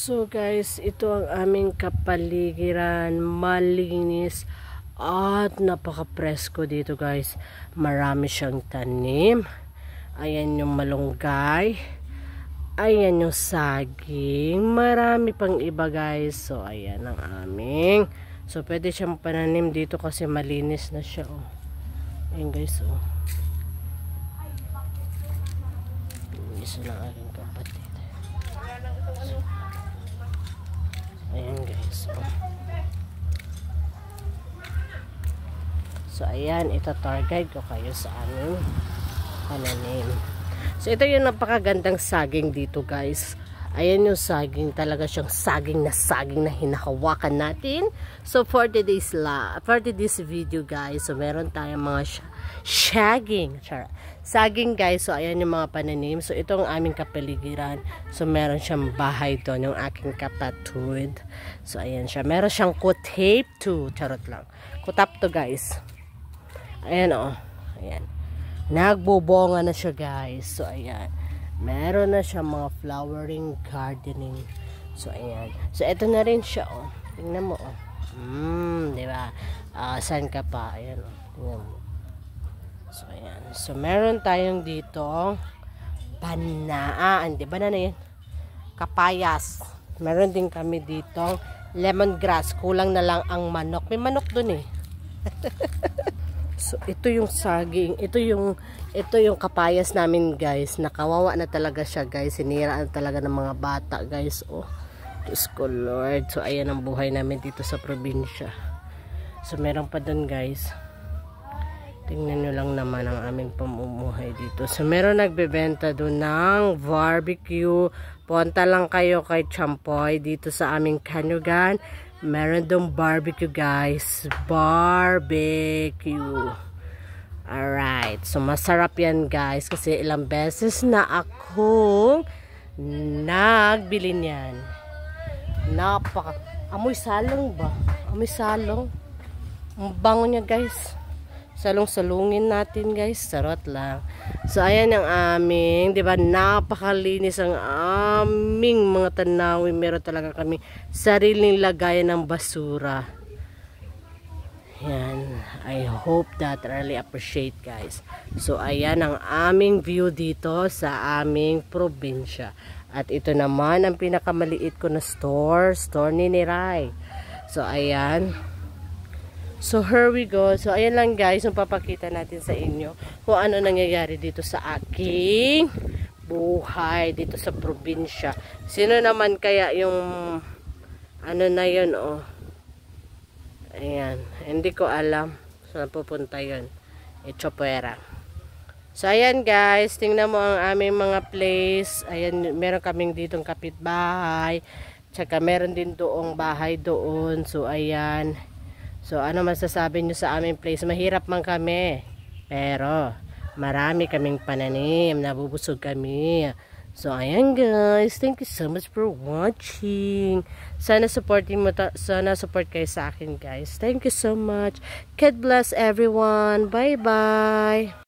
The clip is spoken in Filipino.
So guys, ito ang aming kapaligiran, malinis at napaka-presko dito guys. Marami siyang tanim. Ayan yung malunggay. Ayan yung saging. Marami pang iba guys. So ayan ang aming. So pwede siyang pananim dito kasi malinis na siya. Oh. Ayan guys. Oh. Isa lang aking kapatid. Ayan guys. So ayan, ito tour guide ko kayo sa aming pananim. So ito yung napakagandang saging dito guys. Ayan yung saging, talaga siyang saging na hinahawakan natin. So for today's video guys, so meron tayong mga saging guys. So ayan yung mga pananim. So ito ang aming kapaligiran. So meron siyang bahay doon, yung aking kapatid. So ayan siya, meron siyang kutape too. Charot lang, kutap to guys. Ayan oh, ayan, nagbubonga na siya guys. So ayan, meron na siya mga flowering gardening. So ayan, so ito na rin siya oh, tingnan mo oh. Diba? Saan ka pa? Ayan oh, tingnan mo. So ayan, so meron tayong dito banana yan, kapayas. Meron din kami dito lemongrass, kulang na lang ang manok. May manok dun eh. So ito yung saging, ito yung kapayas namin guys. Nakawawa na talaga siya guys, sinira na talaga ng mga bata guys. Oh, Diyos ko Lord. So ayan ang buhay namin dito sa probinsya. So meron pa dun guys, tingnan nyo lang naman ang aming pamumuhay dito. So meron nagbebenta dun ng barbecue. Punta lang kayo kay Champoy dito sa aming Kanugan. Meron dong barbecue guys, barbecue. Alright, so masarap yan guys kasi ilang beses na akong nagbili niyan. Amoy salong ba? Amoy salong. Ang bango niya guys. Salong-salungin natin guys, sarot lang. So ayan ang aming, di ba, napakalinis ang aming mga tanawin. Meron talaga kami sariling lagayan ng basura. Yan, I hope that really appreciate guys. So ayan ang aming view dito sa aming probinsya. At ito naman ang pinakamaliit ko na store ni Niray. So ayan. So here we go. So ayan lang guys, yung papakita natin sa inyo kung ano nangyayari dito sa aking buhay dito sa probinsya. Sino naman kaya yung ano na yun oh. Ayan, hindi ko alam saan pupunta yun. Echopera. So ayan guys, tingnan mo ang aming mga place. Ayan, meron kaming ditong kapitbahay. Tsaka meron din doong bahay doon. So ayan. So, ano masasabi nyo sa aming place? Mahirap man kami. Pero, marami kaming pananim. Nabubusog kami. So, ayan guys. Thank you so much for watching. Sana support kayo sa akin guys. Thank you so much. God bless everyone. Bye-bye.